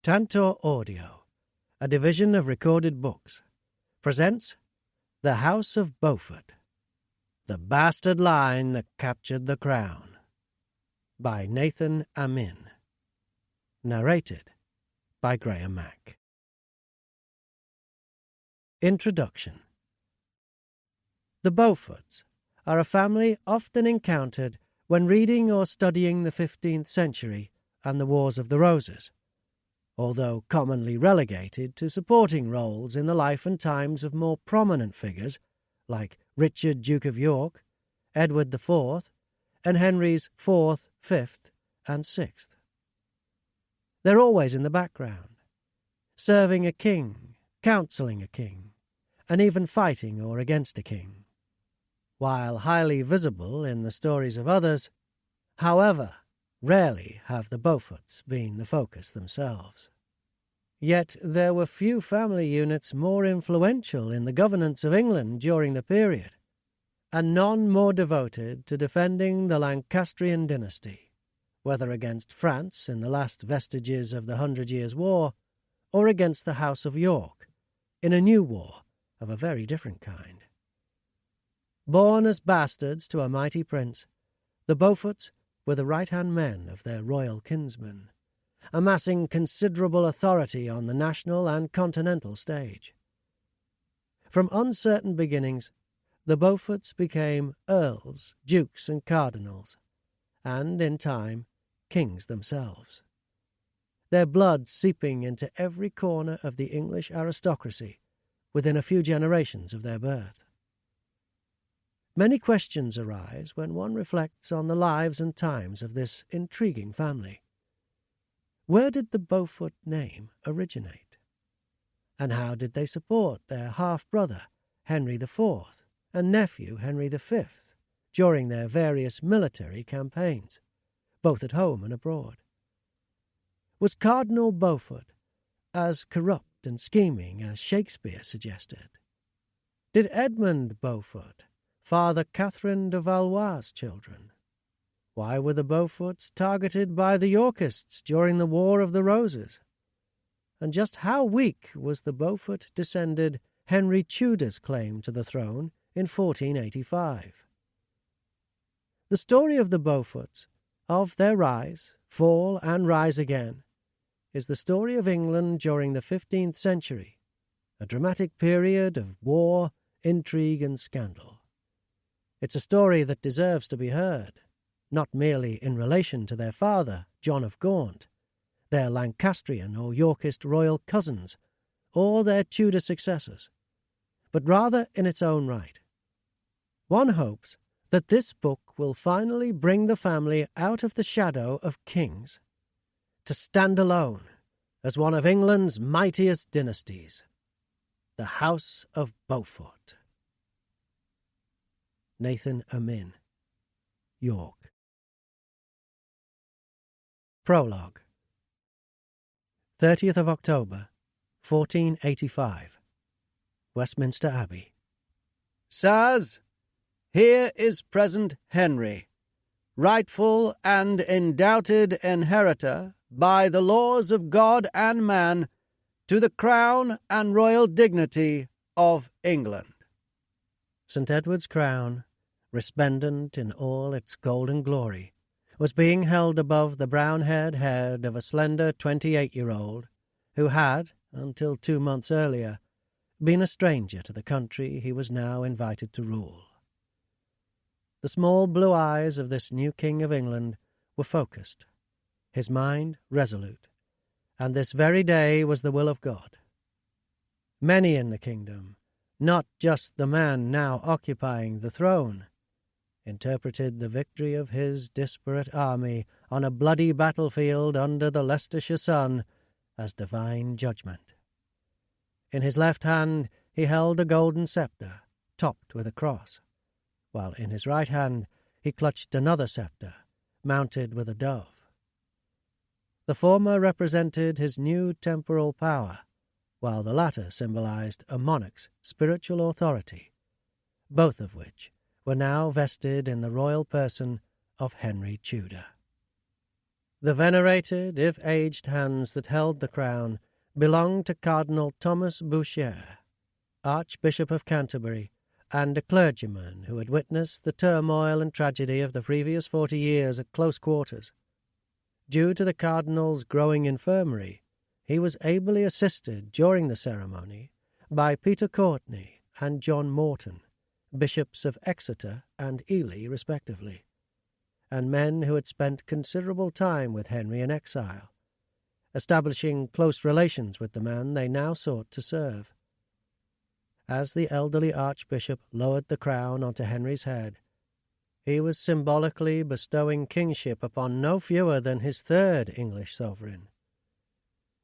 Tantor Audio, a division of Recorded Books, presents The House of Beaufort, The Bastard Line That Captured the Crown, by Nathen Amin. Narrated by Graham Mack. Introduction. The Beauforts are a family often encountered when reading or studying the 15th century and the Wars of the Roses, although commonly relegated to supporting roles in the life and times of more prominent figures like Richard, Duke of York, Edward IV, and Henry's 4th, 5th, and 6th. They're always in the background, serving a king, counselling a king, and even fighting or against a king, while highly visible in the stories of others. However, rarely have the Beauforts been the focus themselves. Yet there were few family units more influential in the governance of England during the period, and none more devoted to defending the Lancastrian dynasty, whether against France in the last vestiges of the 100 Years' War, or against the House of York in a new war of a very different kind. Born as bastards to a mighty prince, the Beauforts were the right-hand men of their royal kinsmen, amassing considerable authority on the national and continental stage. From uncertain beginnings, the Beauforts became earls, dukes, and cardinals, and, in time, kings themselves, their blood seeping into every corner of the English aristocracy within a few generations of their birth. Many questions arise when one reflects on the lives and times of this intriguing family. Where did the Beaufort name originate? And how did they support their half-brother, Henry IV, and nephew, Henry V, during their various military campaigns, both at home and abroad? Was Cardinal Beaufort as corrupt and scheming as Shakespeare suggested? Did Edmund Beaufort father Catherine de Valois' children? Why were the Beauforts targeted by the Yorkists during the War of the Roses? And just how weak was the Beaufort-descended Henry Tudor's claim to the throne in 1485? The story of the Beauforts, of their rise, fall, and rise again, is the story of England during the 15th century, a dramatic period of war, intrigue, and scandal. It's a story that deserves to be heard, not merely in relation to their father, John of Gaunt, their Lancastrian or Yorkist royal cousins, or their Tudor successors, but rather in its own right. One hopes that this book will finally bring the family out of the shadow of kings, to stand alone as one of England's mightiest dynasties, the House of Beaufort. Nathen Amin, York. Prologue. 30th of October, 1485. Westminster Abbey. Sirs, here is present Henry, rightful and undoubted inheritor, by the laws of God and man, to the crown and royal dignity of England. St. Edward's crown, resplendent in all its golden glory, was being held above the brown-haired head of a slender 28-year-old who had, until 2 months earlier, been a stranger to the country he was now invited to rule. The small blue eyes of this new King of England were focused, his mind resolute, and this very day was the will of God. Many in the kingdom, not just the man now occupying the throne, interpreted the victory of his disparate army on a bloody battlefield under the Leicestershire sun as divine judgment. In his left hand he held a golden sceptre, topped with a cross, while in his right hand he clutched another sceptre, mounted with a dove. The former represented his new temporal power, while the latter symbolized a monarch's spiritual authority, both of which were now vested in the royal person of Henry Tudor. The venerated, if aged, hands that held the crown belonged to Cardinal Thomas Bouchier, Archbishop of Canterbury, and a clergyman who had witnessed the turmoil and tragedy of the previous 40 years at close quarters. Due to the cardinal's growing infirmary, he was ably assisted during the ceremony by Peter Courtenay and John Morton, bishops of Exeter and Ely respectively, and men who had spent considerable time with Henry in exile, establishing close relations with the man they now sought to serve. As the elderly archbishop lowered the crown onto Henry's head, he was symbolically bestowing kingship upon no fewer than his third English sovereign.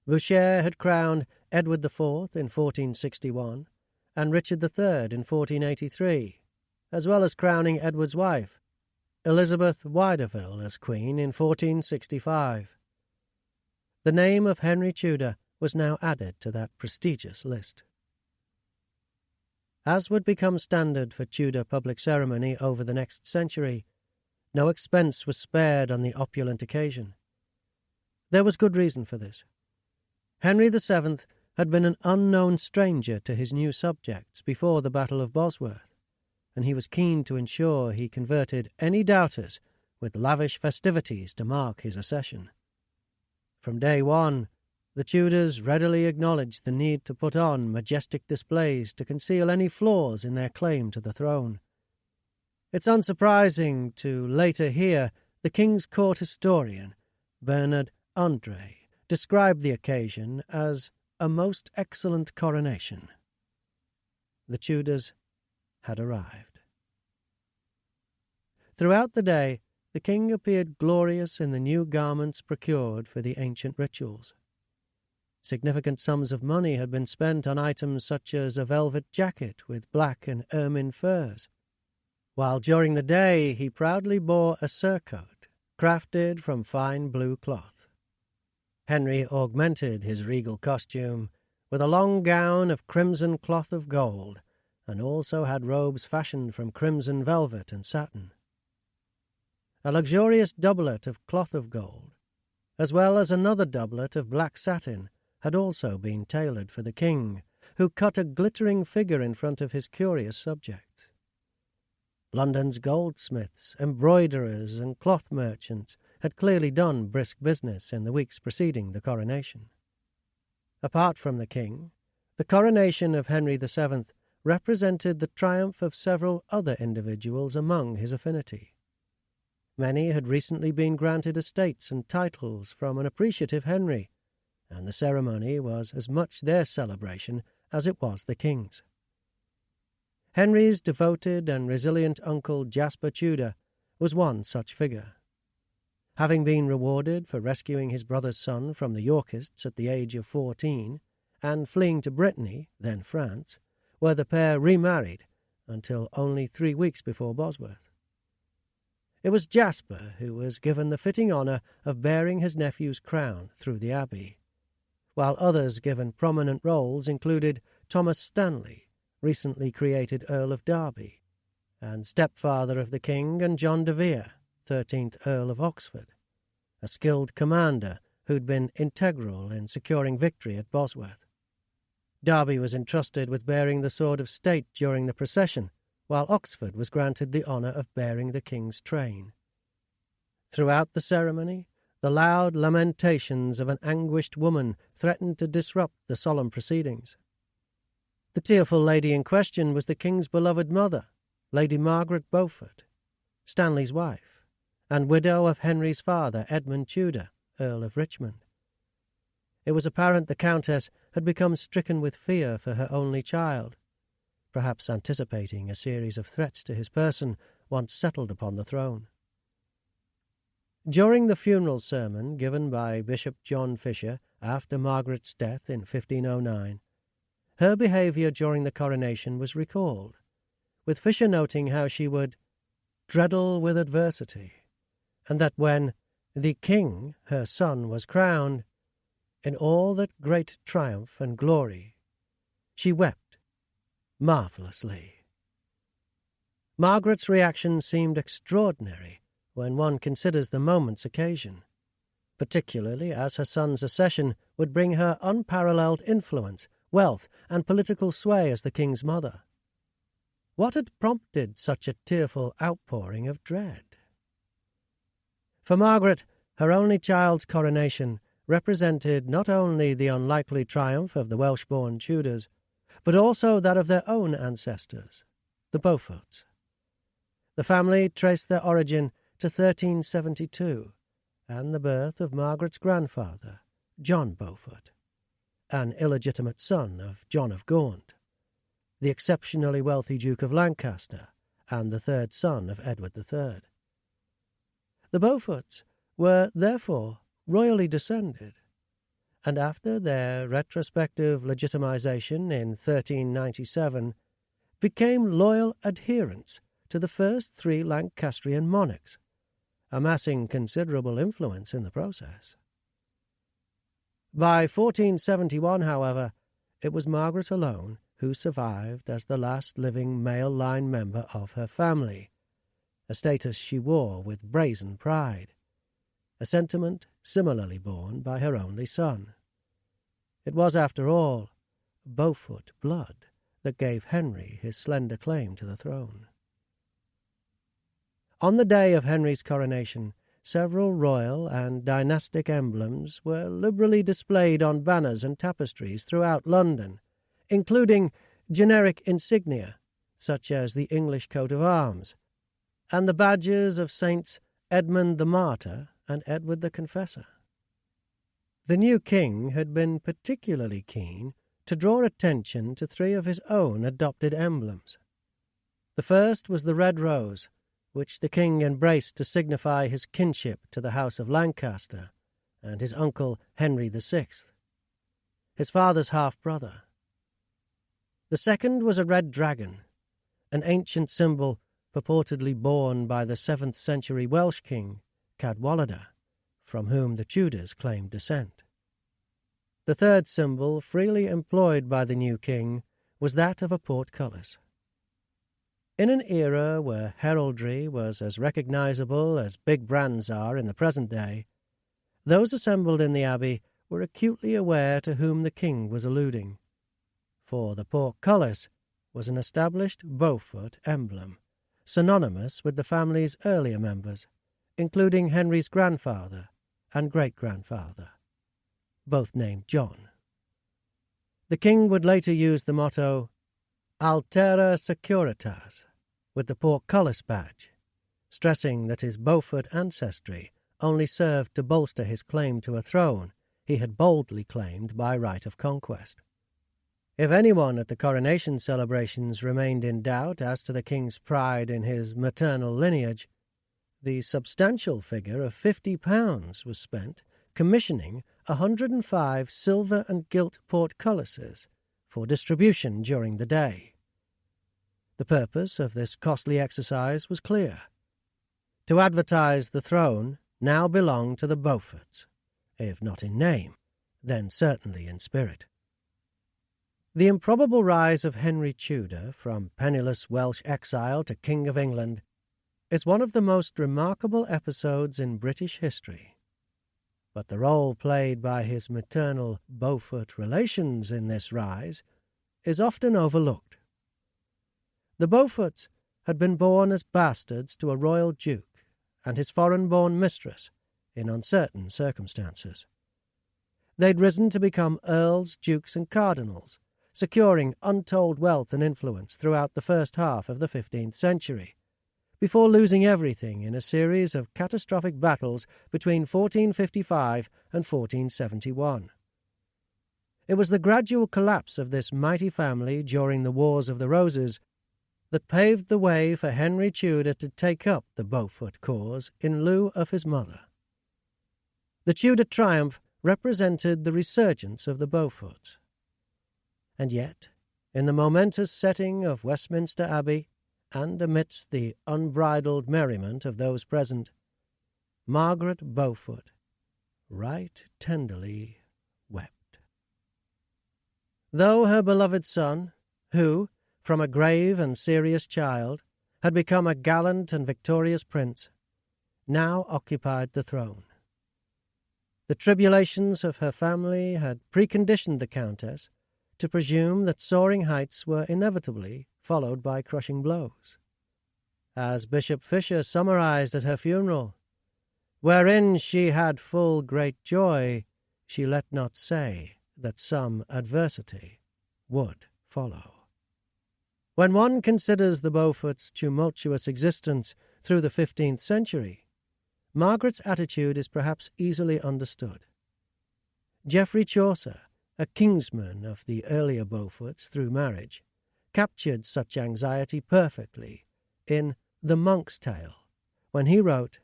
Bouchier had crowned Edward IV in 1461 and Richard III in 1483, as well as crowning Edward's wife, Elizabeth Wiedeville, as queen in 1465. The name of Henry Tudor was now added to that prestigious list. As would become standard for Tudor public ceremony over the next century, no expense was spared on the opulent occasion. There was good reason for this. Henry VII had been an unknown stranger to his new subjects before the Battle of Bosworth, and he was keen to ensure he converted any doubters with lavish festivities to mark his accession. From day one, the Tudors readily acknowledged the need to put on majestic displays to conceal any flaws in their claim to the throne. It's unsurprising to later hear the King's Court historian, Bernard André, describe the occasion as a most excellent coronation. The Tudors had arrived. Throughout the day, the king appeared glorious in the new garments procured for the ancient rituals. Significant sums of money had been spent on items such as a velvet jacket with black and ermine furs, while during the day he proudly bore a surcoat crafted from fine blue cloth. Henry augmented his regal costume with a long gown of crimson cloth of gold, and also had robes fashioned from crimson velvet and satin. A luxurious doublet of cloth of gold, as well as another doublet of black satin, had also been tailored for the king, who cut a glittering figure in front of his curious subject. London's goldsmiths, embroiderers, and cloth merchants had clearly done brisk business in the weeks preceding the coronation. Apart from the king, the coronation of Henry VII represented the triumph of several other individuals among his affinity. Many had recently been granted estates and titles from an appreciative Henry, and the ceremony was as much their celebration as it was the king's. Henry's devoted and resilient uncle Jasper Tudor was one such figure. Having been rewarded for rescuing his brother's son from the Yorkists at the age of 14, and fleeing to Brittany, then France, where the pair remarried until only 3 weeks before Bosworth. It was Jasper who was given the fitting honour of bearing his nephew's crown through the abbey, while others given prominent roles included Thomas Stanley, recently created Earl of Derby, and stepfather of the king, and John de Vere, 13th Earl of Oxford, a skilled commander who'd been integral in securing victory at Bosworth. Derby was entrusted with bearing the sword of state during the procession, while Oxford was granted the honour of bearing the king's train. Throughout the ceremony, the loud lamentations of an anguished woman threatened to disrupt the solemn proceedings. The tearful lady in question was the king's beloved mother, Lady Margaret Beaufort, Stanley's wife, and widow of Henry's father, Edmund Tudor, Earl of Richmond. It was apparent the Countess had become stricken with fear for her only child, perhaps anticipating a series of threats to his person once settled upon the throne. During the funeral sermon given by Bishop John Fisher after Margaret's death in 1509, her behaviour during the coronation was recalled, with Fisher noting how she would dreadle with adversity, and that when the king, her son, was crowned, in all that great triumph and glory, she wept marvellously. Margaret's reaction seemed extraordinary when one considers the moment's occasion. particularly as her son's accession would bring her unparalleled influence, wealth, and political sway as the king's mother. What had prompted such a tearful outpouring of dread? For Margaret, her only child's coronation represented not only the unlikely triumph of the Welsh-born Tudors, but also that of their own ancestors, the Beauforts. The family traced their origin to 1372 and the birth of Margaret's grandfather, John Beaufort, an illegitimate son of John of Gaunt, the exceptionally wealthy Duke of Lancaster and the third son of Edward III. The Beauforts were, therefore, royally descended, and after their retrospective legitimization in 1397, became loyal adherents to the first three Lancastrian monarchs, amassing considerable influence in the process. By 1471, however, it was Margaret alone who survived as the last living male-line member of her family, a status she wore with brazen pride, a sentiment similarly borne by her only son. It was, after all, Beaufort blood that gave Henry his slender claim to the throne. On the day of Henry's coronation, several royal and dynastic emblems were liberally displayed on banners and tapestries throughout London, including generic insignia, such as the English coat of arms, and the badges of Saints Edmund the Martyr and Edward the Confessor. The new king had been particularly keen to draw attention to three of his own adopted emblems. The first was the red rose, which the king embraced to signify his kinship to the House of Lancaster and his uncle Henry VI, his father's half-brother. The second was a red dragon, an ancient symbol purportedly borne by the 7th century Welsh king, Cadwallader, from whom the Tudors claimed descent. The third symbol freely employed by the new king was that of a portcullis. In an era where heraldry was as recognizable as big brands are in the present day, those assembled in the abbey were acutely aware to whom the king was alluding, for the portcullis was an established Beaufort emblem, synonymous with the family's earlier members, including Henry's grandfather and great-grandfather, both named John. The king would later use the motto Altera Securitas with the portcullis badge, stressing that his Beaufort ancestry only served to bolster his claim to a throne he had boldly claimed by right of conquest. If anyone at the coronation celebrations remained in doubt as to the king's pride in his maternal lineage, the substantial figure of £50 was spent commissioning 105 silver and gilt portcullises for distribution during the day. The purpose of this costly exercise was clear: to advertise the throne now belonged to the Beauforts, if not in name, then certainly in spirit. The improbable rise of Henry Tudor from penniless Welsh exile to King of England is one of the most remarkable episodes in British history. But the role played by his maternal Beaufort relations in this rise is often overlooked. The Beauforts had been born as bastards to a royal duke and his foreign-born mistress in uncertain circumstances. They'd risen to become earls, dukes, and cardinals, securing untold wealth and influence throughout the first half of the 15th century, before losing everything in a series of catastrophic battles between 1455 and 1471. It was the gradual collapse of this mighty family during the Wars of the Roses that paved the way for Henry Tudor to take up the Beaufort cause in lieu of his mother. The Tudor triumph represented the resurgence of the Beauforts. And yet, in the momentous setting of Westminster Abbey, and amidst the unbridled merriment of those present, Margaret Beaufort right tenderly wept. Though her beloved son, who, from a grave and serious child, had become a gallant and victorious prince, now occupied the throne. The tribulations of her family had preconditioned the Countess to presume that soaring heights were inevitably followed by crushing blows. As Bishop Fisher summarized at her funeral, "Wherein she had full great joy, she let not say that some adversity would follow." When one considers the Beauforts' tumultuous existence through the 15th century, Margaret's attitude is perhaps easily understood. Geoffrey Chaucer, a kinsman of the earlier Beauforts through marriage, captured such anxiety perfectly in The Monk's Tale, when he wrote,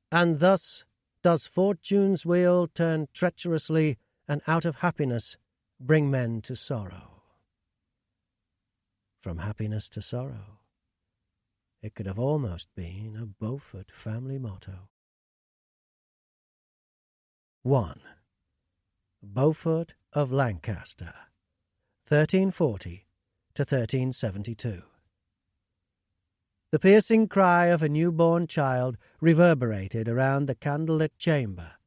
"And thus does fortune's wheel turn treacherously, and out of happiness bring men to sorrow." From happiness to sorrow. It could have almost been a Beaufort family motto. 1. Beaufort of Lancaster, 1340 to 1372. The piercing cry of a newborn child reverberated around the candlelit chamber,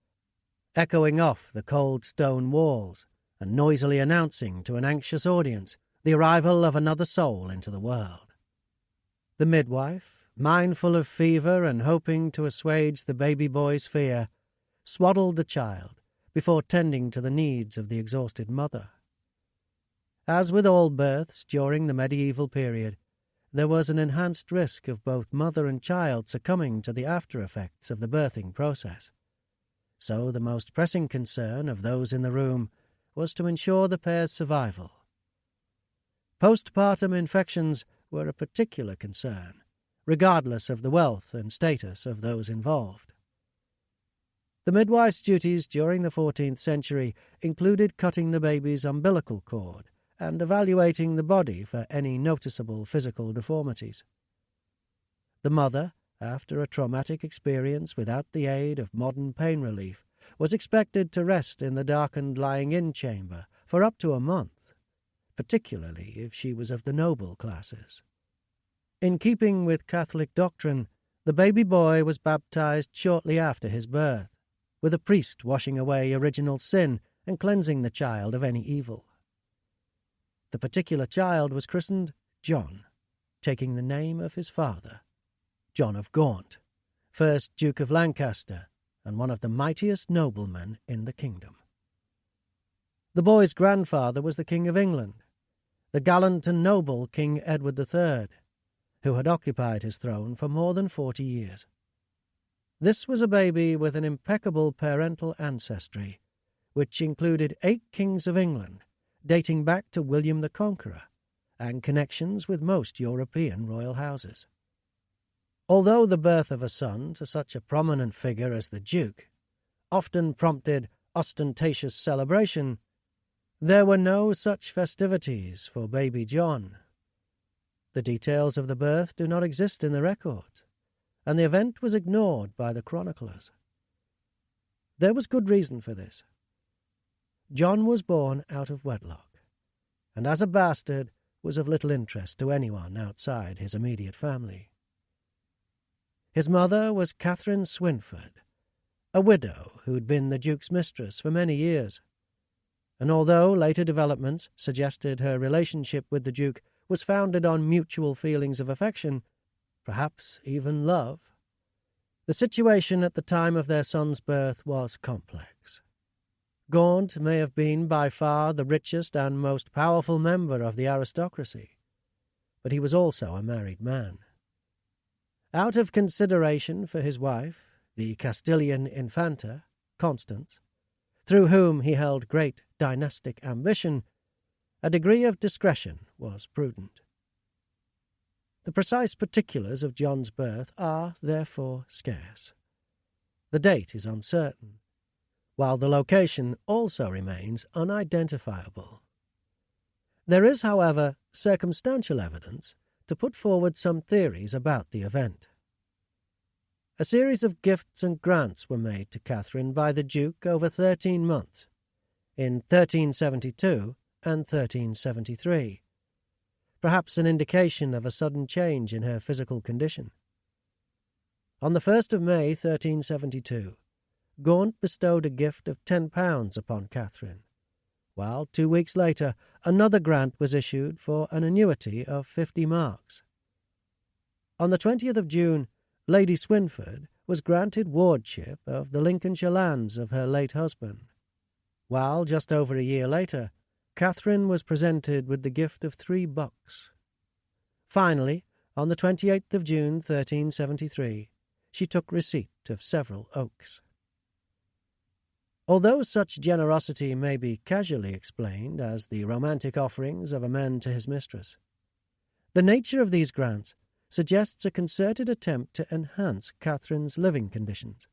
echoing off the cold stone walls and noisily announcing to an anxious audience the arrival of another soul into the world. The midwife, mindful of fever and hoping to assuage the baby boy's fear, swaddled the child before tending to the needs of the exhausted mother. As with all births during the medieval period, there was an enhanced risk of both mother and child succumbing to the after-effects of the birthing process. So the most pressing concern of those in the room was to ensure the pair's survival. Postpartum infections were a particular concern, regardless of the wealth and status of those involved. The midwife's duties during the 14th century included cutting the baby's umbilical cord and evaluating the body for any noticeable physical deformities. The mother, after a traumatic experience without the aid of modern pain relief, was expected to rest in the darkened lying-in chamber for up to a month, particularly if she was of the noble classes. In keeping with Catholic doctrine, the baby boy was baptized shortly after his birth, with a priest washing away original sin and cleansing the child of any evil. The particular child was christened John, taking the name of his father, John of Gaunt, 1st Duke of Lancaster and one of the mightiest noblemen in the kingdom. The boy's grandfather was the King of England, the gallant and noble King Edward III, who had occupied his throne for more than 40 years. This was a baby with an impeccable parental ancestry, which included 8 kings of England, dating back to William the Conqueror, and connections with most European royal houses. Although the birth of a son to such a prominent figure as the Duke often prompted ostentatious celebration, there were no such festivities for baby John. The details of the birth do not exist in the records, and the event was ignored by the chroniclers. There was good reason for this. John was born out of wedlock, and as a bastard was of little interest to anyone outside his immediate family. His mother was Catherine Swynford, a widow who'd been the Duke's mistress for many years, and although later developments suggested her relationship with the Duke was founded on mutual feelings of affection, perhaps even love, the situation at the time of their son's birth was complex. Gaunt may have been by far the richest and most powerful member of the aristocracy, but he was also a married man. Out of consideration for his wife, the Castilian Infanta, Constance, through whom he held great dynastic ambition, a degree of discretion was prudent. The precise particulars of John's birth are, therefore, scarce. The date is uncertain, while the location also remains unidentifiable. There is, however, circumstantial evidence to put forward some theories about the event. A series of gifts and grants were made to Catherine by the Duke over 13 months, in 1372 and 1373, perhaps an indication of a sudden change in her physical condition. On the 1st of May 1372, Gaunt bestowed a gift of £10 upon Catherine, while 2 weeks later another grant was issued for an annuity of 50 marks. On the 20th of June, Lady Swynford was granted wardship of the Lincolnshire lands of her late husband, while just over a year later, Catherine was presented with the gift of 3 bucks. Finally, on the 28th of June 1373, she took receipt of several oaks. Although such generosity may be casually explained as the romantic offerings of a man to his mistress, the nature of these grants suggests a concerted attempt to enhance Catherine's living conditions.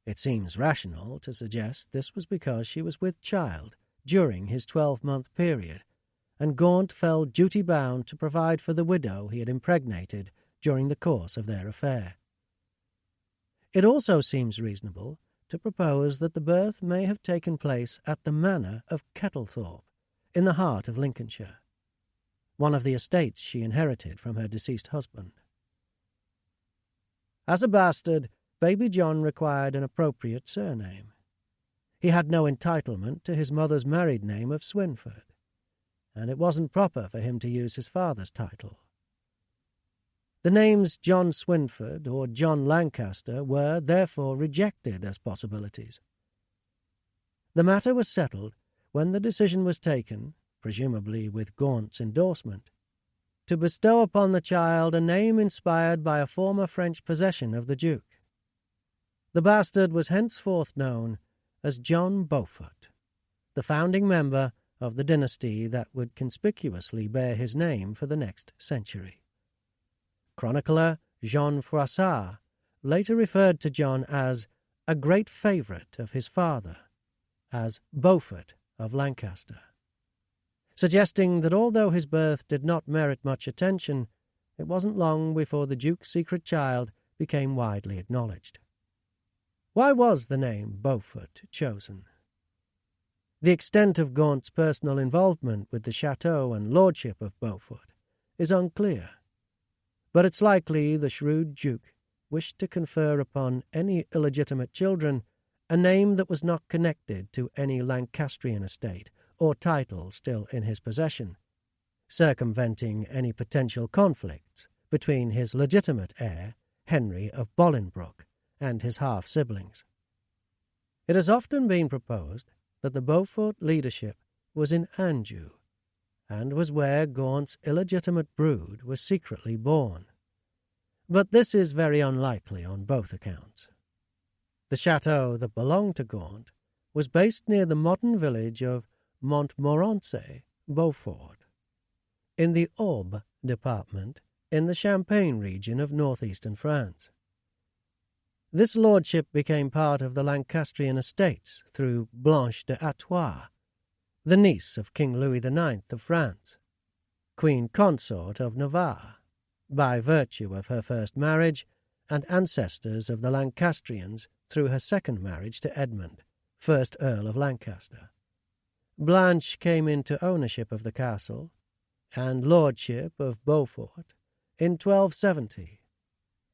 It seems rational to suggest this was because she was with child during his 12-month period, and Gaunt felt duty-bound to provide for the widow he had impregnated during the course of their affair. It also seems reasonable to propose that the birth may have taken place at the manor of Kettlethorpe, in the heart of Lincolnshire, one of the estates she inherited from her deceased husband. As a bastard, baby John required an appropriate surname. He had no entitlement to his mother's married name of Swynford, and it wasn't proper for him to use his father's title. The names John Swynford or John Lancaster were, therefore, rejected as possibilities. The matter was settled when the decision was taken, presumably with Gaunt's endorsement, to bestow upon the child a name inspired by a former French possession of the Duke. The bastard was henceforth known as John Beaufort, the founding member of the dynasty that would conspicuously bear his name for the next century. Chronicler Jean Froissart later referred to John as a great favourite of his father, as Beaufort of Lancaster, suggesting that although his birth did not merit much attention, it wasn't long before the Duke's secret child became widely acknowledged. Why was the name Beaufort chosen? The extent of Gaunt's personal involvement with the chateau and lordship of Beaufort is unclear, but it's likely the shrewd Duke wished to confer upon any illegitimate children a name that was not connected to any Lancastrian estate or title still in his possession, circumventing any potential conflicts between his legitimate heir, Henry of Bolingbroke, and his half-siblings. It has often been proposed that the Beaufort leadership was in Anjou, and was where Gaunt's illegitimate brood was secretly born. But this is very unlikely on both accounts. The chateau that belonged to Gaunt was based near the modern village of Montmorency, Beaufort, in the Aube department in the Champagne region of northeastern France. This lordship became part of the Lancastrian estates through Blanche de Artois, the niece of King Louis IX of France, Queen Consort of Navarre, by virtue of her first marriage, and ancestors of the Lancastrians through her second marriage to Edmund, 1st Earl of Lancaster. Blanche came into ownership of the castle and lordship of Beaufort in 1270,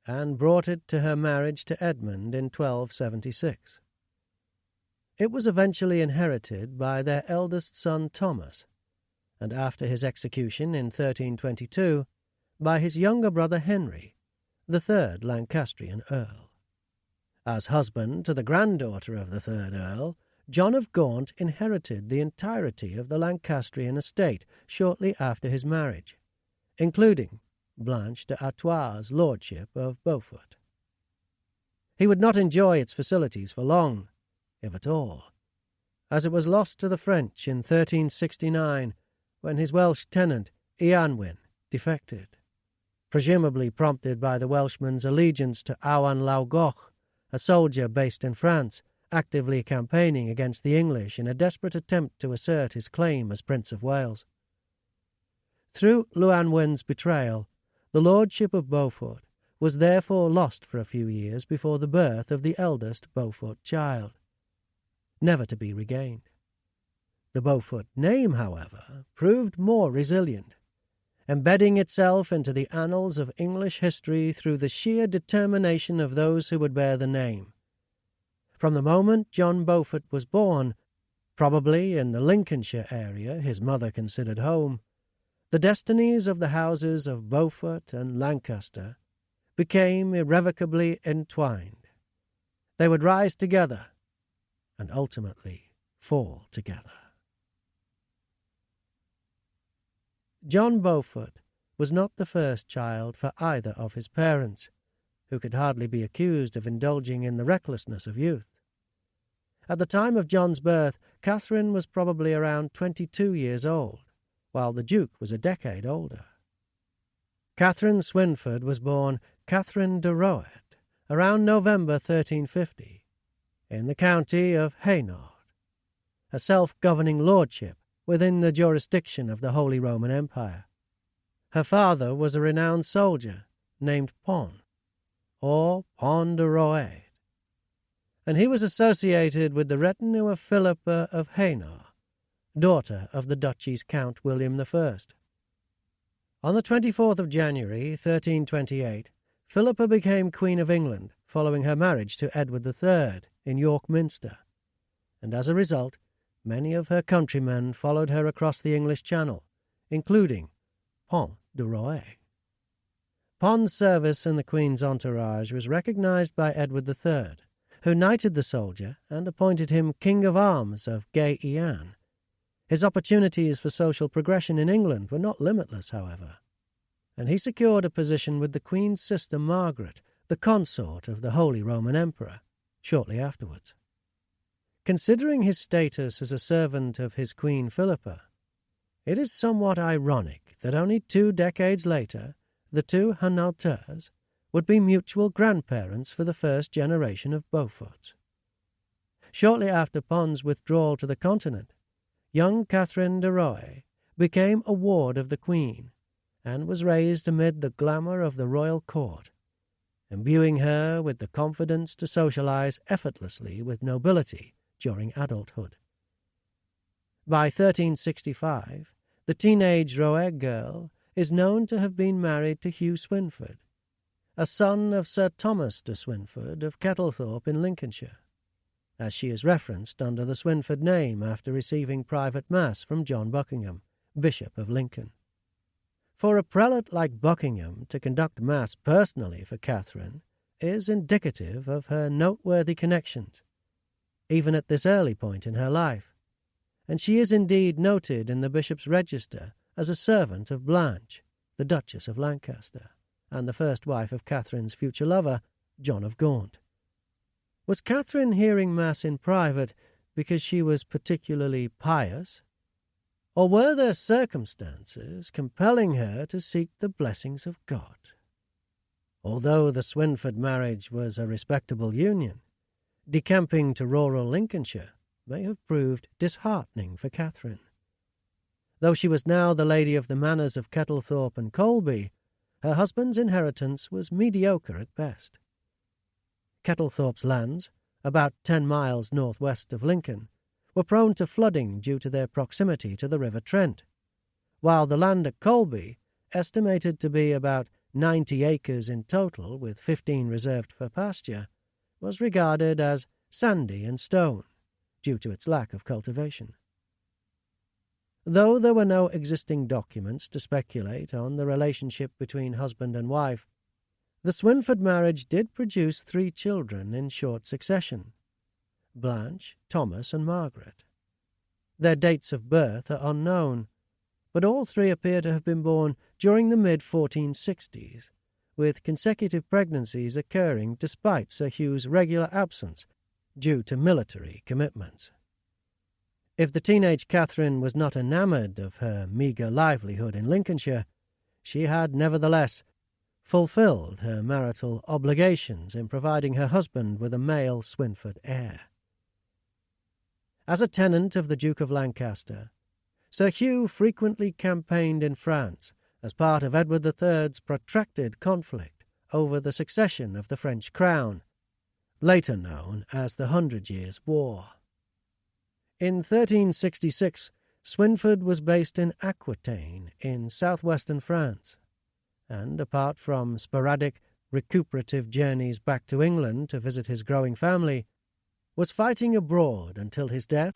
and brought it to her marriage to Edmund in 1276. It was eventually inherited by their eldest son Thomas, and after his execution in 1322, by his younger brother Henry, the third Lancastrian Earl. As husband to the granddaughter of the third Earl, John of Gaunt inherited the entirety of the Lancastrian estate shortly after his marriage, including Blanche de Artois' lordship of Beaufort. He would not enjoy its facilities for long, if at all, as it was lost to the French in 1369 when his Welsh tenant Eanwyn defected, presumably prompted by the Welshman's allegiance to Owain Lawgoch, a soldier based in France, actively campaigning against the English in a desperate attempt to assert his claim as Prince of Wales. Through Llewellyn's betrayal, the lordship of Beaufort was therefore lost for a few years before the birth of the eldest Beaufort child, never to be regained. The Beaufort name, however, proved more resilient, embedding itself into the annals of English history through the sheer determination of those who would bear the name. From the moment John Beaufort was born, probably in the Lincolnshire area his mother considered home, the destinies of the houses of Beaufort and Lancaster became irrevocably entwined. They would rise together and ultimately fall together. John Beaufort was not the first child for either of his parents, who could hardly be accused of indulging in the recklessness of youth. At the time of John's birth, Catherine was probably around 22 years old, while the Duke was a decade older. Catherine Swynford was born Catherine de Roet around November 1350 in the county of Hainault, a self-governing lordship within the jurisdiction of the Holy Roman Empire. Her father was a renowned soldier named Pon, or Pon de Roet, and he was associated with the retinue of Philippa of Hainault, daughter of the Duchy's Count William I. On the 24th of January, 1328, Philippa became Queen of England following her marriage to Edward III in York Minster, and as a result, many of her countrymen followed her across the English Channel, including Pon de Roet. Pon's service in the Queen's entourage was recognized by Edward III, who knighted the soldier and appointed him King of Arms of Gay-Ian. His opportunities for social progression in England were not limitless, however, and he secured a position with the Queen's sister Margaret, the consort of the Holy Roman Emperor, shortly afterwards. Considering his status as a servant of his Queen Philippa, it is somewhat ironic that only 2 decades later the two Hainaulters would be mutual grandparents for the first generation of Beauforts. Shortly after Pon's withdrawal to the continent, young Catherine de Roet became a ward of the Queen and was raised amid the glamour of the royal court, imbuing her with the confidence to socialize effortlessly with nobility during adulthood. By 1365, the teenage Roet girl is known to have been married to Hugh Swynford, a son of Sir Thomas de Swynford of Kettlethorpe in Lincolnshire, as she is referenced under the Swynford name after receiving private mass from John Buckingham, Bishop of Lincoln. For a prelate like Buckingham to conduct mass personally for Catherine is indicative of her noteworthy connections, even at this early point in her life, and she is indeed noted in the bishop's register as a servant of Blanche, the Duchess of Lancaster, and the first wife of Catherine's future lover, John of Gaunt. Was Catherine hearing mass in private because she was particularly pious? Or were there circumstances compelling her to seek the blessings of God? Although the Swynford marriage was a respectable union, decamping to rural Lincolnshire may have proved disheartening for Catherine. Though she was now the lady of the manors of Kettlethorpe and Colby, her husband's inheritance was mediocre at best. Kettlethorpe's lands, about 10 miles northwest of Lincoln, were prone to flooding due to their proximity to the River Trent, while the land at Colby, estimated to be about 90 acres in total with 15 reserved for pasture, was regarded as sandy and stone due to its lack of cultivation. Though there were no existing documents to speculate on the relationship between husband and wife, the Swynford marriage did produce 3 children in short succession: Blanche, Thomas, and Margaret. Their dates of birth are unknown, but all 3 appear to have been born during the mid-1460s, with consecutive pregnancies occurring despite Sir Hugh's regular absence due to military commitments. If the teenage Catherine was not enamoured of her meagre livelihood in Lincolnshire, she had nevertheless fulfilled her marital obligations in providing her husband with a male Swynford heir. As a tenant of the Duke of Lancaster, Sir Hugh frequently campaigned in France as part of Edward III's protracted conflict over the succession of the French crown, later known as the 100 Years' War. In 1366, Swynford was based in Aquitaine in southwestern France, and apart from sporadic recuperative journeys back to England to visit his growing family, was fighting abroad until his death